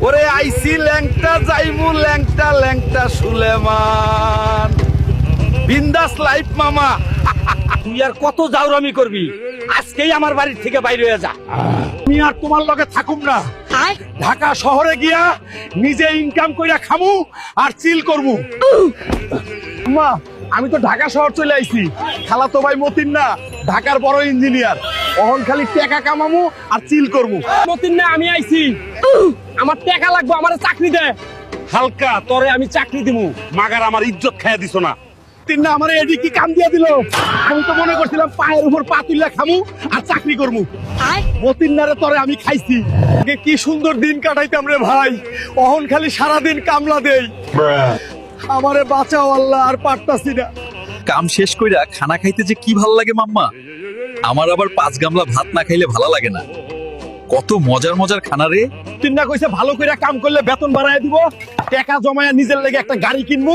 ওরে আইসি ল্যাংটা যাইমু ল্যাংটা ল্যাংটা সুলেমান বিন্দাস লাইফ মামা। তুই আর কত জাউরামি করবি? আজকেই আমার বাড়ির থেকে বাইরে হয়ে যা। আমি আর তোমার লগে থাকুম না। ঢাকা শহরে গিয়া নিজে ইনকাম কইরা খামু আর চিল করমু। মা আমি তো ঢাকা শহর চলে আইছি। খালাতো ভাই মতিন না ঢাকার বড় ইঞ্জিনিয়ার, অহন খালি টাকা কামামু আর চিল করমু। মতিন না আমি আইছি, আমার টাকা লাগবে, আমার চাকরি দে। হালকা তোরে আমি চাকরি দিমু। মাগার আমার ইজ্জত খাইয়া দিছো না। তিন না আমার এডি কি কাম দিয়া দিল। আমি তো মনে করছিলাম পায়ের উপর পা তুললা খামু আর চাকরি করমু। মতিন্নারে তরে আমি খাইছি। আগে কি সুন্দর দিন কাটাইতাম রে ভাই, অহন খালি সারা দিন কামলা দেই। আমারে বাঁচাও আল্লাহ, আর পারতাছি না। কাম শেষ কইরা খানা খাইতে যে কি ভাল লাগে মাম্মা। আমার আবার 5 গামলা ভাত না খাইলে ভালো লাগে না। কত মজার মজার খানা রে। তিন্না কইছে ভালো কইরা কাম করলে বেতন বাড়ায় দিব, টাকা জমায়া নিজের লেগে একটা গাড়ি কিনবো,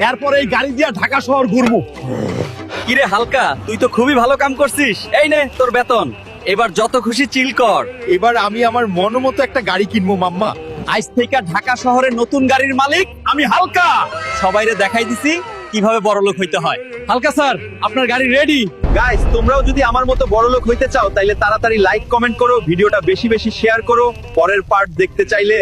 এরপর এই গাড়ি দিয়া ঢাকা শহর ঘুরবো। কিরে হালকা, তুই তো খুবই ভালো কাম করছিস। এই নে তোর বেতন, এবার যত খুশি চিল কর। এবার আমি আমার মতো একটা গাড়ি কিনবো মাম্মা। আজ থেকে ঢাকা শহরের নতুন গাড়ির মালিক আমি হালকা। সবাইরে দেখাই দিছি কিভাবে বড়লোক হইতে হয়। হালকা স্যার, আপনার গাড়ি রেডি। গাইস, তোমরাও যদি আমার মতো বড়লোক হইতে চাও তাইলে তাড়াতাড়ি লাইক কমেন্ট করো, ভিডিওটা বেশি বেশি শেয়ার করো। পরের পার্ট দেখতে চাইলে